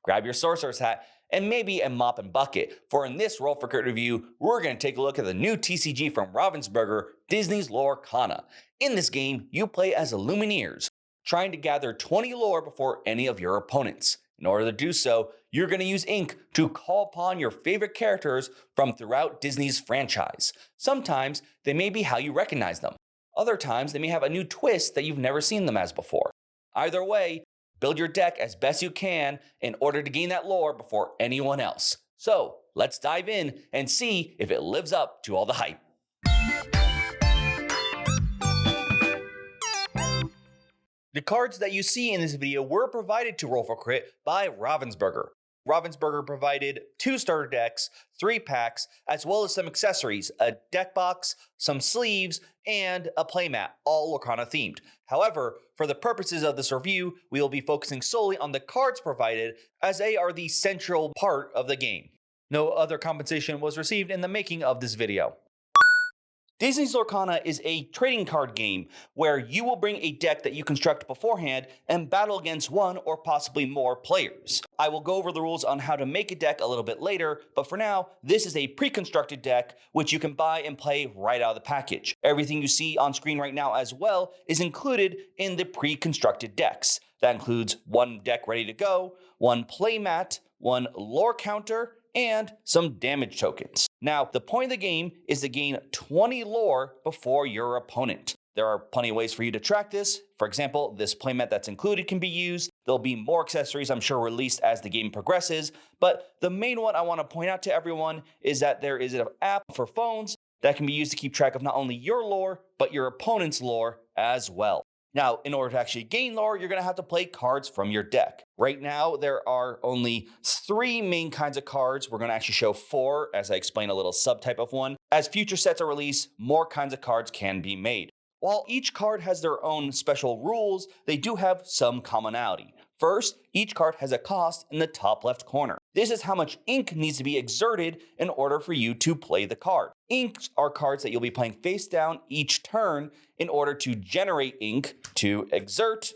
grab your sorcerer's hat, and maybe a mop and bucket, for in this Roll for Crit review, we're going to take a look at the new TCG from Ravensburger, Disney's Lorcana. In this game, you play as Lumineers, trying to gather 20 lore before any of your opponents. In order to do so, you're going to use ink to call upon your favorite characters from throughout Disney's franchise. Sometimes they may be how you recognize them. Other times they may have a new twist that you've never seen them as before. Either way, build your deck as best you can in order to gain that lore before anyone else. So let's dive in and see if it lives up to all the hype. The cards that you see in this video were provided to Roll for Crit by Ravensburger. Ravensburger provided 2 starter decks, 3 packs, as well as some accessories, a deck box, some sleeves, and a playmat, all Lorcana themed. However, for the purposes of this review, we will be focusing solely on the cards provided, as they are the central part of the game. No other compensation was received in the making of this video. Disney's Lorcana is a trading card game where you will bring a deck that you construct beforehand and battle against one or possibly more players. I will go over the rules on how to make a deck a little bit later, but for now, this is a pre-constructed deck which you can buy and play right out of the package. Everything you see on screen right now as well is included in the pre-constructed decks. That includes one deck ready to go, one playmat, one lore counter, and some damage tokens. Now, the point of the game is to gain 20 lore before your opponent. There are plenty of ways for you to track this. For example, this playmat that's included can be used. There'll be more accessories, I'm sure, released as the game progresses. But the main one I want to point out to everyone is that there is an app for phones that can be used to keep track of not only your lore, but your opponent's lore as well. Now, in order to actually gain lore, you're going to have to play cards from your deck. Right now, there are only 3 main kinds of cards. We're going to actually show 4 as I explain a little subtype of one. As future sets are released, more kinds of cards can be made. While each card has their own special rules, they do have some commonality. First, each card has a cost in the top left corner. This is how much ink needs to be exerted in order for you to play the card. Inks are cards that you'll be playing face down each turn in order to generate ink to exert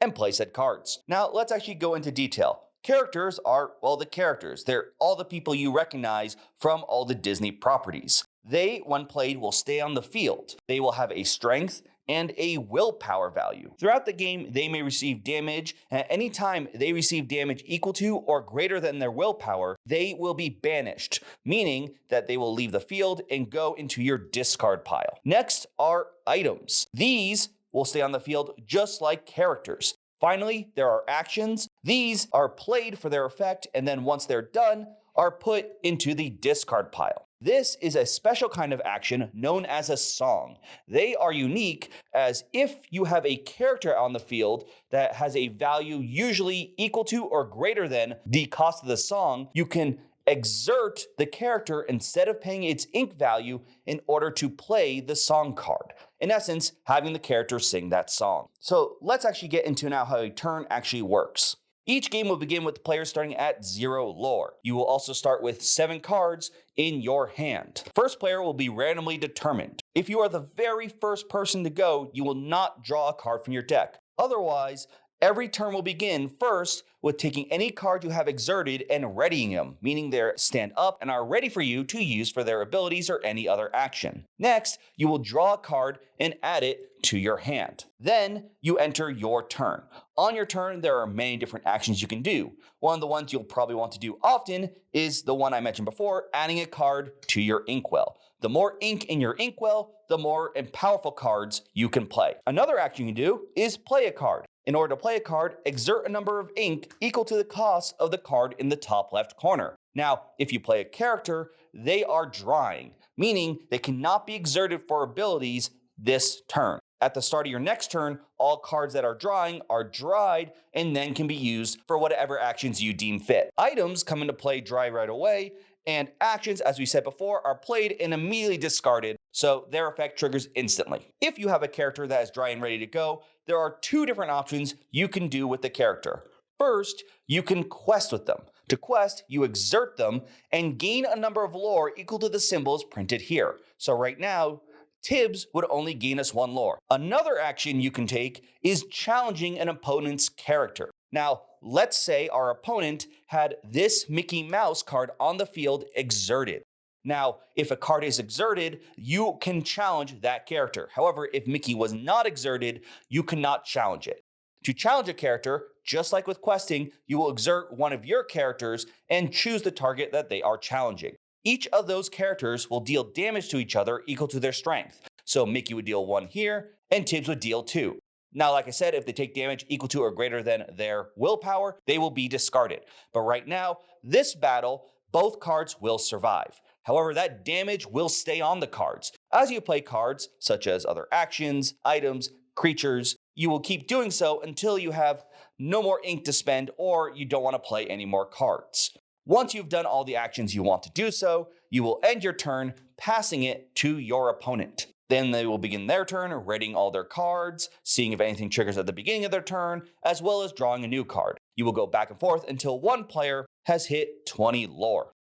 and play said cards. Now, let's actually go into detail. Characters are, well, the characters. They're all the people you recognize from all the Disney properties. They, when played, will stay on the field. They will have a strength and a willpower value. Throughout the game, they may receive damage, and at any time they receive damage equal to or greater than their willpower, they will be banished, meaning that they will leave the field and go into your discard pile. Next are items. These will stay on the field just like characters. Finally, there are actions. These are played for their effect, and then once they're done, are put into the discard pile. This is a special kind of action known as a song. They are unique as if you have a character on the field that has a value usually equal to or greater than the cost of the song, you can exert the character instead of paying its ink value in order to play the song card. In essence, having the character sing that song. So let's actually get into now how a turn actually works. Each game will begin with the player starting at 0 lore. You will also start with 7 cards in your hand. First player will be randomly determined. If you are the very first person to go, you will not draw a card from your deck. Otherwise, every turn will begin first with taking any card you have exerted and readying them, meaning they stand up and are ready for you to use for their abilities or any other action. Next, you will draw a card and add it to your hand. Then you enter your turn. On your turn, there are many different actions you can do. One of the ones you'll probably want to do often is the one I mentioned before, adding a card to your inkwell. The more ink in your inkwell, the more and powerful cards you can play. Another action you can do is play a card. In order to play a card, exert a number of ink equal to the cost of the card in the top left corner. Now, if you play a character, they are drying, meaning they cannot be exerted for abilities this turn. At the start of your next turn, all cards that are drying are dried and then can be used for whatever actions you deem fit. Items come into play dry right away, and actions, as we said before, are played and immediately discarded, so their effect triggers instantly. If you have a character that is dry and ready to go, there are 2 different options you can do with the character. First, you can quest with them. To quest, you exert them and gain a number of lore equal to the symbols printed here. So right now, Tibbs would only gain us 1 lore. Another action you can take is challenging an opponent's character. Now, let's say our opponent had this Mickey Mouse card on the field exerted. Now, if a card is exerted, you can challenge that character. However, if Mickey was not exerted, you cannot challenge it. To challenge a character, just like with questing, you will exert one of your characters and choose the target that they are challenging. Each of those characters will deal damage to each other equal to their strength. So Mickey would deal 1 here, and Tibbs would deal 2. Now, like I said, if they take damage equal to or greater than their willpower, they will be discarded. But right now, this battle, both cards will survive. However, that damage will stay on the cards. As you play cards, such as other actions, items, creatures, you will keep doing so until you have no more ink to spend or you don't want to play any more cards. Once you've done all the actions you want to do so, you will end your turn, passing it to your opponent. Then they will begin their turn, readying all their cards, seeing if anything triggers at the beginning of their turn, as well as drawing a new card. You will go back and forth until one player has hit 20 lore.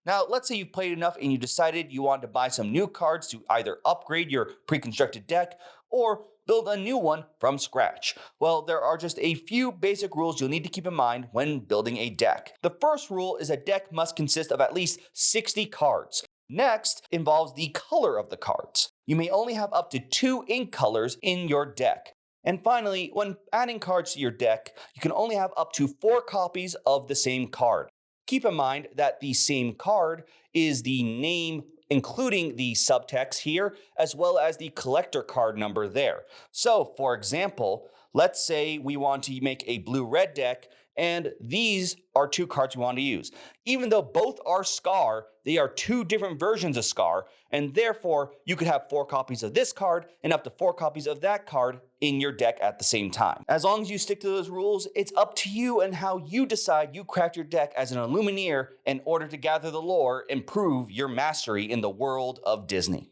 Now, let's say you've played enough and you decided you want to buy some new cards to either upgrade your pre-constructed deck or build a new one from scratch. Well, there are just a few basic rules you'll need to keep in mind when building a deck. The first rule is a deck must consist of at least 60 cards. Next involves the color of the cards. You may only have up to 2 ink colors in your deck. And finally, when adding cards to your deck, you can only have up to 4 copies of the same card. Keep in mind that the same card is the name, including the subtext here, as well as the collector card number there. So, for example, let's say we want to make a blue-red deck, and these are 2 cards we want to use. Even though both are Scar, they are 2 different versions of Scar, and therefore you could have 4 copies of this card and up to 4 copies of that card in your deck at the same time. As long as you stick to those rules, it's up to you and how you decide you craft your deck as an Illumineer in order to gather the lore and prove your mastery in the world of Disney.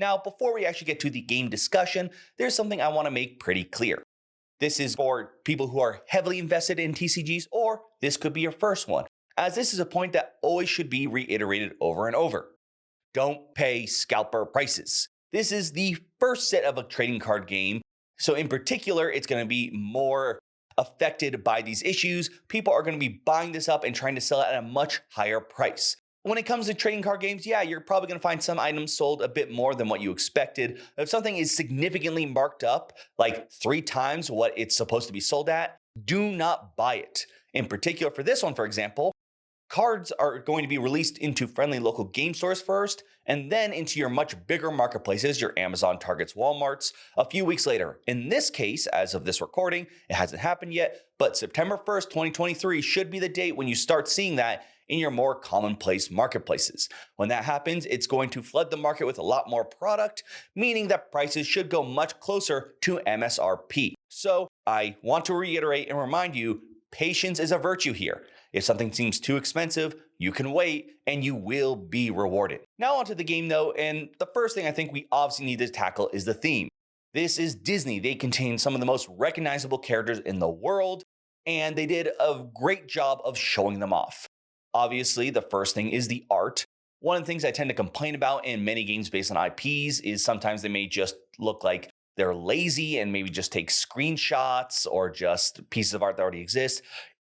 Now, before we actually get to the game discussion, there's something I want to make pretty clear. This is for people who are heavily invested in TCGs, or this could be your first one, as this is a point that always should be reiterated over and over. Don't pay scalper prices. This is the first set of a trading card game, so in particular, it's going to be more affected by these issues. People are going to be buying this up and trying to sell it at a much higher price. When it comes to trading card games, yeah, you're probably going to find some items sold a bit more than what you expected. If something is significantly marked up, like 3 times what it's supposed to be sold at, do not buy it. In particular, for this one, for example, cards are going to be released into friendly local game stores first, and then into your much bigger marketplaces, your Amazon, Targets, Walmarts, a few weeks later. In this case, as of this recording, it hasn't happened yet, but September 1st, 2023 should be the date when you start seeing that in your more commonplace marketplaces. When that happens, it's going to flood the market with a lot more product, meaning that prices should go much closer to MSRP. So I want to reiterate and remind you, patience is a virtue here. If something seems too expensive, you can wait and you will be rewarded. Now onto the game though, and the first thing I think we obviously need to tackle is the theme. This is Disney. They contain some of the most recognizable characters in the world, and they did a great job of showing them off. Obviously, the first thing is the art. One of the things I tend to complain about in many games based on IPs is sometimes they may just look like they're lazy and maybe just take screenshots or just pieces of art that already exist.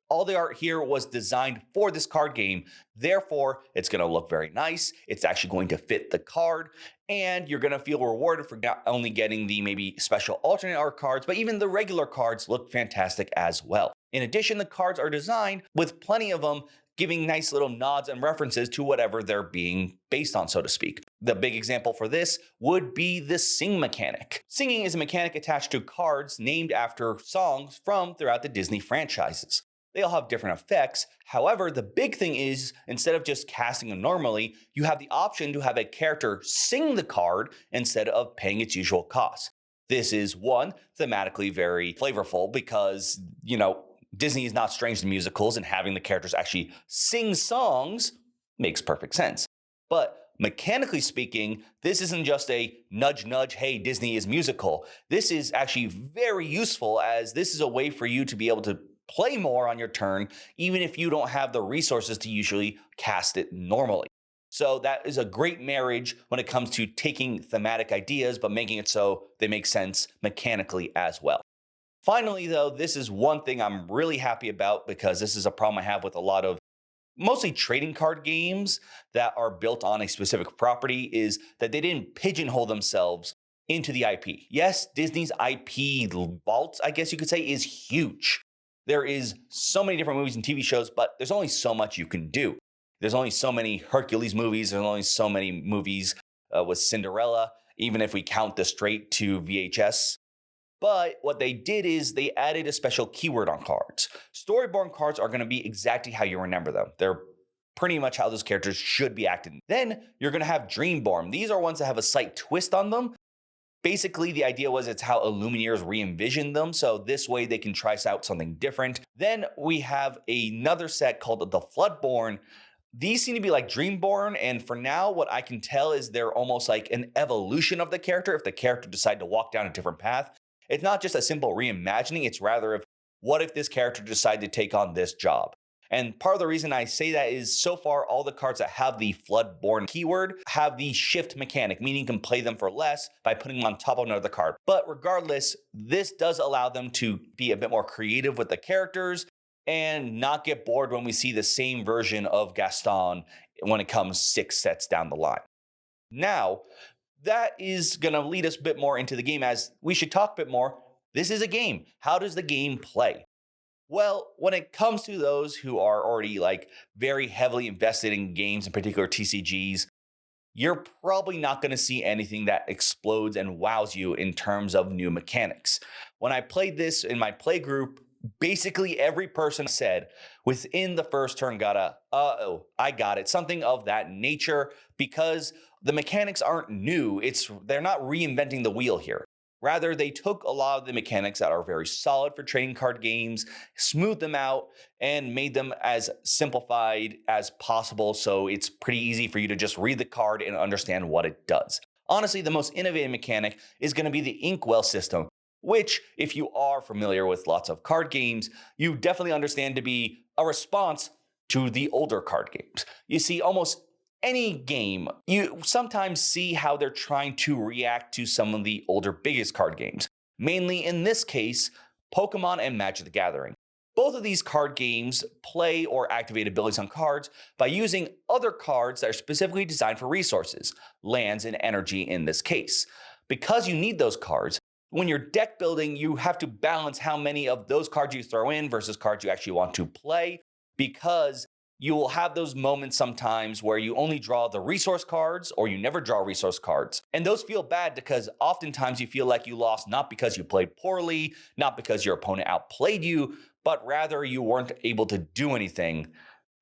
All the art here was designed for this card game. Therefore, it's going to look very nice. It's actually going to fit the card, and you're going to feel rewarded for not only getting the maybe special alternate art cards, but even the regular cards look fantastic as well. In addition, the cards are designed with plenty of them giving nice little nods and references to whatever they're being based on, so to speak. The big example for this would be the sing mechanic. Singing is a mechanic attached to cards named after songs from throughout the Disney franchises. They all have different effects. However, the big thing is, instead of just casting them normally, you have the option to have a character sing the card instead of paying its usual cost. This is, one, thematically very flavorful because, Disney is not strange to musicals, and having the characters actually sing songs makes perfect sense. But mechanically speaking, this isn't just a nudge, nudge, hey, Disney is musical. This is actually very useful, as this is a way for you to be able to play more on your turn, even if you don't have the resources to usually cast it normally. So that is a great marriage when it comes to taking thematic ideas, but making it so they make sense mechanically as well. Finally, though, this is one thing I'm really happy about because this is a problem I have with a lot of mostly trading card games that are built on a specific property is that they didn't pigeonhole themselves into the IP. Yes, Disney's IP vault, I guess you could say, is huge. There is so many different movies and TV shows, but there's only so much you can do. There's only so many Hercules movies. There's only so many movies with Cinderella, even if we count the straight to VHS. But what they did is they added a special keyword on cards. Storyborn cards are going to be exactly how you remember them. They're pretty much how those characters should be acting. Then you're going to have Dreamborn. These are ones that have a slight twist on them. Basically, the idea was it's how Illumineers re-envisioned them, so this way they can try out something different. Then we have another set called the Floodborn. These seem to be like Dreamborn, and for now, what I can tell is they're almost like an evolution of the character if the character decided to walk down a different path. It's not just a simple reimagining, it's rather of what if this character decided to take on this job? And part of the reason I say that is so far all the cards that have the Floodborn keyword have the shift mechanic, meaning you can play them for less by putting them on top of another card. But regardless, this does allow them to be a bit more creative with the characters and not get bored when we see the same version of Gaston when it comes 6 sets down the line. Now, that is going to lead us a bit more into the game, as we should talk a bit more. This is a game. How does the game play? Well, when it comes to those who are already like very heavily invested in games, in particular TCGs, you're probably not going to see anything that explodes and wows you in terms of new mechanics. When I played this in my play group, basically every person said within the first turn got a, uh-oh, I got it, something of that nature, because the mechanics aren't new. They're not reinventing the wheel here. Rather, they took a lot of the mechanics that are very solid for trading card games, smoothed them out, and made them as simplified as possible so it's pretty easy for you to just read the card and understand what it does. Honestly, the most innovative mechanic is going to be the Inkwell system, which, if you are familiar with lots of card games, you definitely understand to be a response to the older card games. You see, almost any game, you sometimes see how they're trying to react to some of the older, biggest card games. Mainly in this case, Pokemon and Magic the Gathering. Both of these card games play or activate abilities on cards by using other cards that are specifically designed for resources, lands and energy in this case. Because you need those cards, when you're deck building, you have to balance how many of those cards you throw in versus cards you actually want to play, because you will have those moments sometimes where you only draw the resource cards or you never draw resource cards. And those feel bad because oftentimes you feel like you lost not because you played poorly, not because your opponent outplayed you, but rather you weren't able to do anything,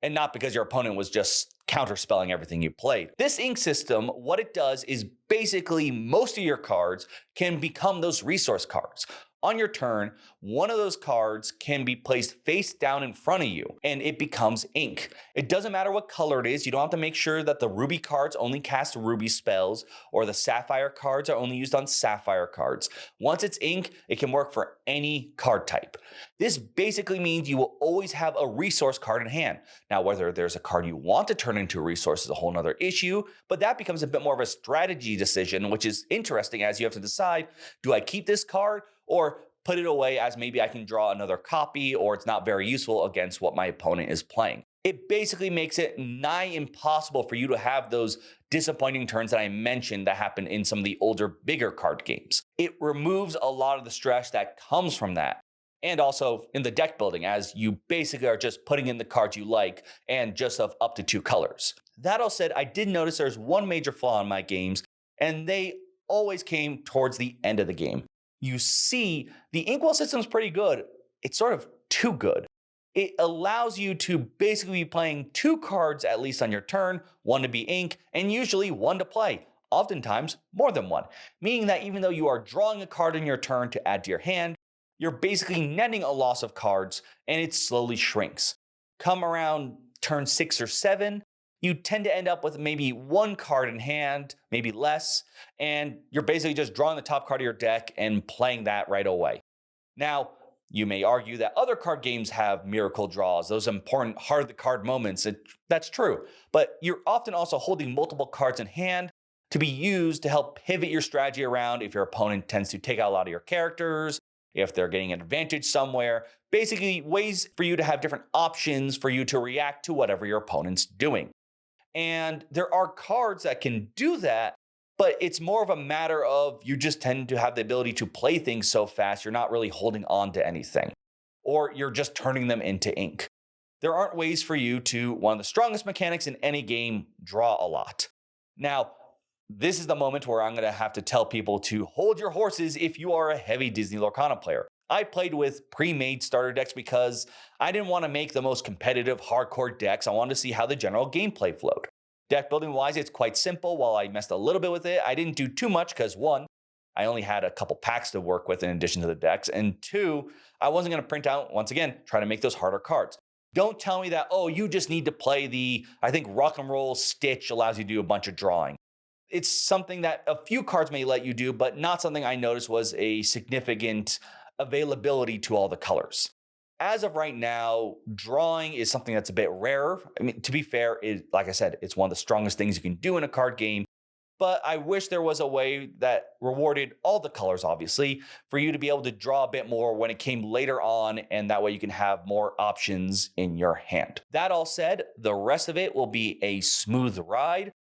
and not because your opponent was just counterspelling everything you played. This ink system, what it does is basically most of your cards can become those resource cards. On your turn, one of those cards can be placed face down in front of you, and it becomes ink. It doesn't matter what color it is. You don't have to make sure that the ruby cards only cast ruby spells, or the sapphire cards are only used on sapphire cards. Once it's ink, it can work for any card type. This basically means you will always have a resource card in hand. Now, whether there's a card you want to turn into a resource is a whole nother issue, but that becomes a bit more of a strategy decision, which is interesting, as you have to decide, do I keep this card or put it away as maybe I can draw another copy, or it's not very useful against what my opponent is playing. It basically makes it nigh impossible for you to have those disappointing turns that I mentioned that happen in some of the older, bigger card games. It removes a lot of the stress that comes from that. And also in the deck building, as you basically are just putting in the cards you like and just of up to 2 colors. That all said, I did notice there's one major flaw in my games, and they always came towards the end of the game. You see, the Inkwell system is pretty good. It's sort of too good. It allows you to basically be playing 2 cards at least on your turn, 1 to be ink, and usually 1 to play. Oftentimes, more than 1. Meaning that even though you are drawing a card in your turn to add to your hand, you're basically netting a loss of cards, and it slowly shrinks. Come around turn 6 or 7, you tend to end up with maybe 1 card in hand, maybe less, and you're basically just drawing the top card of your deck and playing that right away. Now, you may argue that other card games have miracle draws, those important heart of the card moments. That's true, but you're often also holding multiple cards in hand to be used to help pivot your strategy around if your opponent tends to take out a lot of your characters, if they're getting an advantage somewhere. Basically, ways for you to have different options for you to react to whatever your opponent's doing. And there are cards that can do that, but it's more of a matter of you just tend to have the ability to play things so fast, you're not really holding on to anything, or you're just turning them into ink. There aren't ways for you to, one of the strongest mechanics in any game, draw a lot. Now, this is the moment where I'm going to have to tell people to hold your horses if you are a heavy Disney Lorcana player. I played with pre-made starter decks because I didn't want to make the most competitive, hardcore decks. I wanted to see how the general gameplay flowed. Deck building wise, it's quite simple. While I messed a little bit with it, I didn't do too much because one, I only had a couple packs to work with in addition to the decks. And two, I wasn't going to print out, once again, try to make those harder cards. Don't tell me that, oh, you just need to play I think Rock and Roll Stitch allows you to do a bunch of drawing. It's something that a few cards may let you do, but not something I noticed was a significant availability to all the colors. As of right now, drawing is something that's a bit rarer. I mean, to be fair, like I said, it's one of the strongest things you can do in a card game. But I wish there was a way that rewarded all the colors, obviously, for you to be able to draw a bit more when it came later on, and that way you can have more options in your hand. That all said, the rest of it will be a smooth ride.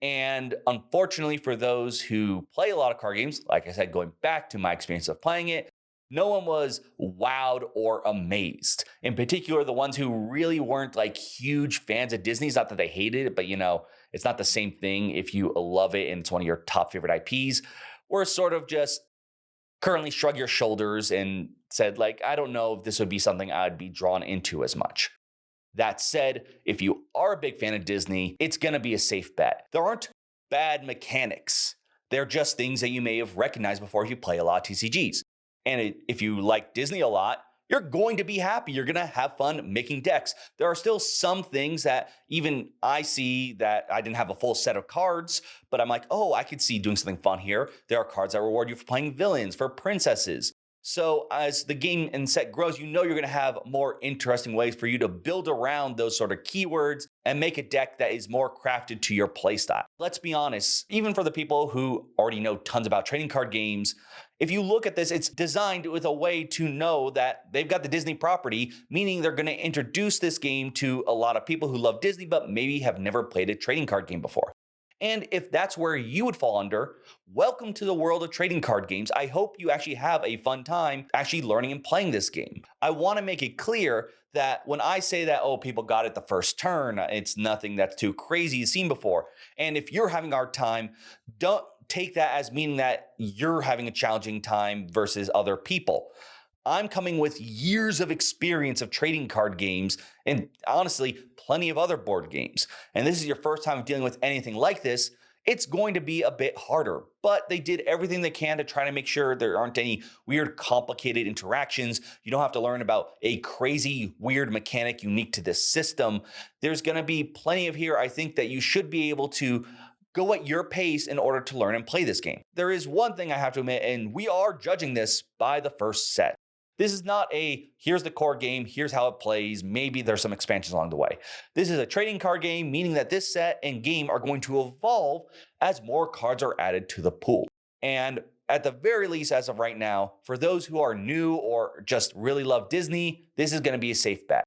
And unfortunately for those who play a lot of card games, like I said, going back to my experience of playing it, no one was wowed or amazed. In particular, the ones who really weren't like huge fans of Disney's, not that they hated it, but it's not the same thing if you love it and it's one of your top favorite IPs, or sort of just currently shrug your shoulders and said, like, I don't know if this would be something I'd be drawn into as much. That said, if you are a big fan of Disney, it's going to be a safe bet. There aren't bad mechanics. They're just things that you may have recognized before if you play a lot of TCGs. And if you like Disney a lot, you're going to be happy. You're going to have fun making decks. There are still some things that even I see that I didn't have a full set of cards, but I'm like, oh, I could see doing something fun here. There are cards that reward you for playing villains, for princesses. So as the game and set grows, you're going to have more interesting ways for you to build around those sort of keywords and make a deck that is more crafted to your playstyle. Let's be honest, even for the people who already know tons about trading card games, if you look at this, it's designed with a way to know that they've got the Disney property, meaning they're going to introduce this game to a lot of people who love Disney but maybe have never played a trading card game before. And if that's where you would fall under, welcome to the world of trading card games. I hope you actually have a fun time actually learning and playing this game. I want to make it clear that when I say that, oh, people got it the first turn, it's nothing that's too crazy seen before. And if you're having a hard time, don't take that as meaning that you're having a challenging time versus other people. I'm coming with years of experience of trading card games and honestly, plenty of other board games. And this is your first time dealing with anything like this, it's going to be a bit harder. But they did everything they can to try to make sure there aren't any weird, complicated interactions. You don't have to learn about a crazy, weird mechanic unique to this system. There's going to be plenty of here, I think, that you should be able to go at your pace in order to learn and play this game. There is one thing I have to admit, and we are judging this by the first set. This is not here's the core game, here's how it plays, maybe there's some expansions along the way. This is a trading card game, meaning that this set and game are going to evolve as more cards are added to the pool. And at the very least, as of right now, for those who are new or just really love Disney, this is going to be a safe bet.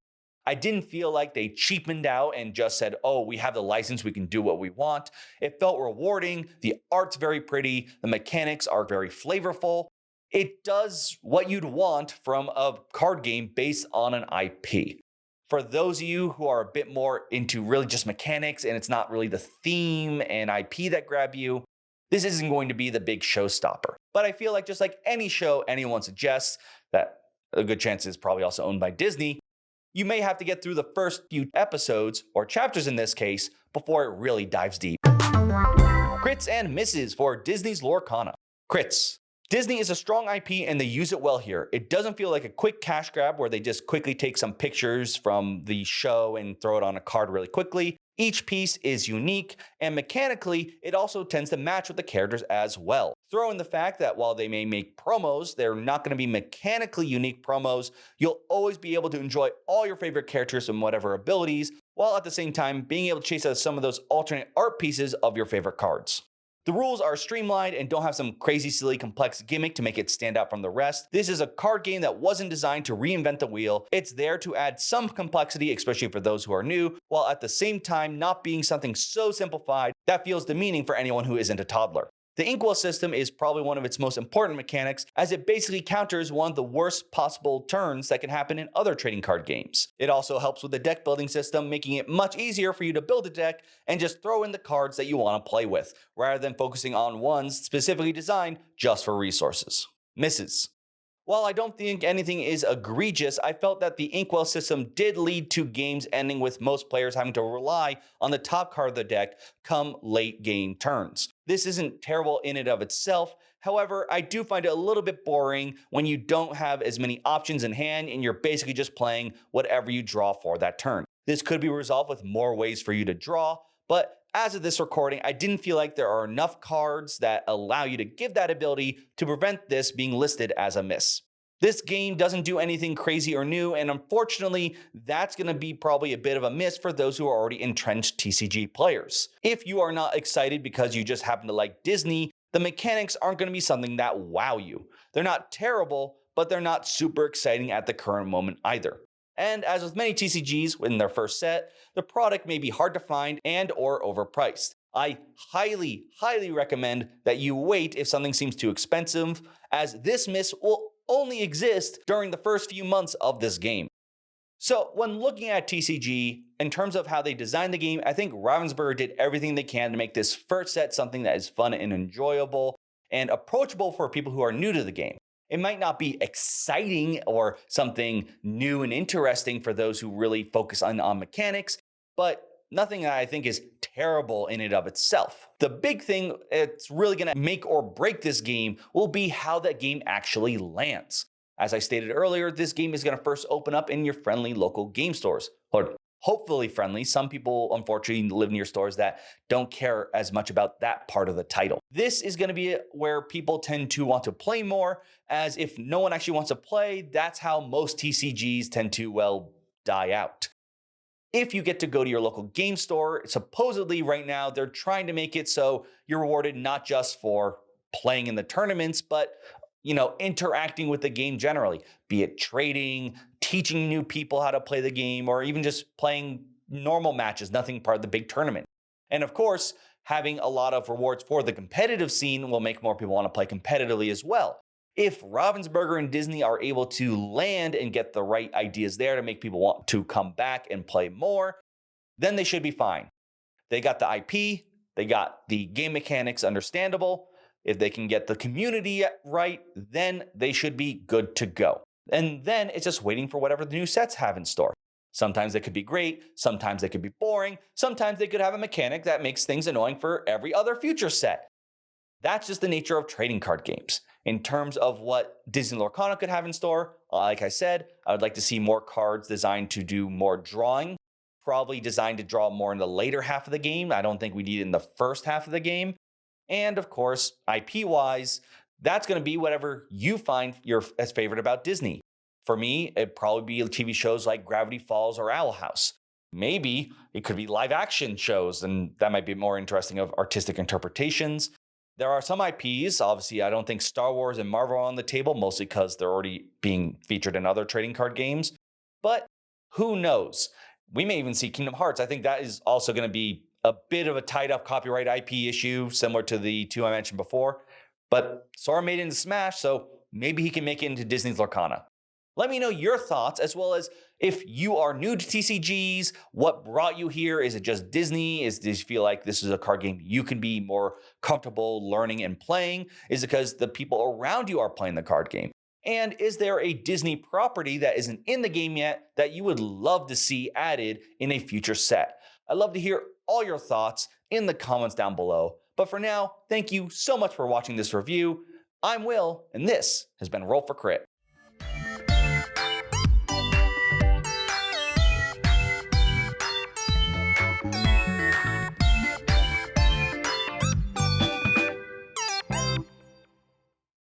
I didn't feel like they cheapened out and just said, oh, we have the license, we can do what we want. It felt rewarding. The art's very pretty. The mechanics are very flavorful. It does what you'd want from a card game based on an IP. For those of you who are a bit more into really just mechanics and it's not really the theme and IP that grab you, this isn't going to be the big showstopper. But I feel like just like any show anyone suggests, that a good chance is probably also owned by Disney, you may have to get through the first few episodes, or chapters in this case, before it really dives deep. Crits and misses for Disney's Lorcana. Crits. Disney is a strong IP and they use it well here. It doesn't feel like a quick cash grab where they just quickly take some pictures from the show and throw it on a card really quickly. Each piece is unique, and mechanically, it also tends to match with the characters as well. Throw in the fact that while they may make promos, they're not going to be mechanically unique promos. You'll always be able to enjoy all your favorite characters and whatever abilities, while at the same time being able to chase out some of those alternate art pieces of your favorite cards. The rules are streamlined and don't have some crazy, silly, complex gimmick to make it stand out from the rest. This is a card game that wasn't designed to reinvent the wheel. It's there to add some complexity, especially for those who are new, while at the same time not being something so simplified that feels demeaning for anyone who isn't a toddler. The inkwell system is probably one of its most important mechanics, as it basically counters one of the worst possible turns that can happen in other trading card games. It also helps with the deck building system, making it much easier for you to build a deck and just throw in the cards that you want to play with, rather than focusing on ones specifically designed just for resources. Misses. While I don't think anything is egregious, I felt that the inkwell system did lead to games ending with most players having to rely on the top card of the deck come late game turns. This isn't terrible in and of itself. However, I do find it a little bit boring when you don't have as many options in hand and you're basically just playing whatever you draw for that turn. This could be resolved with more ways for you to draw, but as of this recording, I didn't feel like there are enough cards that allow you to give that ability to prevent this being listed as a miss. This game doesn't do anything crazy or new, and unfortunately, that's going to be probably a bit of a miss for those who are already entrenched TCG players. If you are not excited because you just happen to like Disney, the mechanics aren't going to be something that wow you. They're not terrible, but they're not super exciting at the current moment either. And as with many TCGs in their first set, the product may be hard to find and or overpriced. I highly recommend that you wait if something seems too expensive, as this miss will only exist during the first few months of this game. So when looking at TCG, in terms of how they designed the game, I think Ravensburger did everything they can to make this first set something that is fun and enjoyable and approachable for people who are new to the game. It might not be exciting or something new and interesting for those who really focus on mechanics, but nothing that I think is terrible in and of itself. The big thing it's really going to make or break this game will be how that game actually lands. As I stated earlier, this game is going to first open up in your friendly local game stores, or hopefully friendly. Some people, unfortunately, live near stores that don't care as much about that part of the title. This is going to be where people tend to want to play more, as if no one actually wants to play, that's how most TCGs tend to, well, die out. If you get to go to your local game store, supposedly right now they're trying to make it so you're rewarded not just for playing in the tournaments, but interacting with the game generally, be it trading, teaching new people how to play the game, or even just playing normal matches, nothing part of the big tournament. And of course, having a lot of rewards for the competitive scene will make more people want to play competitively as well. If Ravensburger and Disney are able to land and get the right ideas there to make people want to come back and play more, then they should be fine. They got the IP, they got the game mechanics understandable. If they can get the community right, then they should be good to go. And then it's just waiting for whatever the new sets have in store. Sometimes they could be great, sometimes they could be boring, sometimes they could have a mechanic that makes things annoying for every other future set. That's just the nature of trading card games. In terms of what Disney Lorcana could have in store, like I said, I would like to see more cards designed to do more drawing, probably designed to draw more in the later half of the game. I don't think we need it in the first half of the game. And of course, IP-wise, that's going to be whatever you find your as favorite about Disney. For me, it'd probably be TV shows like Gravity Falls or Owl House. Maybe it could be live action shows, and that might be more interesting of artistic interpretations. There are some IPs, obviously I don't think Star Wars and Marvel are on the table, mostly because they're already being featured in other trading card games. But who knows? We may even see Kingdom Hearts. I think that is also going to be a bit of a tied up copyright IP issue, similar to the two I mentioned before. But Sora made it into Smash, so maybe he can make it into Disney's Lorcana. Let me know your thoughts, as well as if you are new to TCGs, what brought you here? Is it just Disney? Do you feel like this is a card game you can be more comfortable learning and playing? Is it because the people around you are playing the card game? And is there a Disney property that isn't in the game yet that you would love to see added in a future set? I'd love to hear all your thoughts in the comments down below. But for now, thank you so much for watching this review. I'm Will, and this has been Roll for Crit.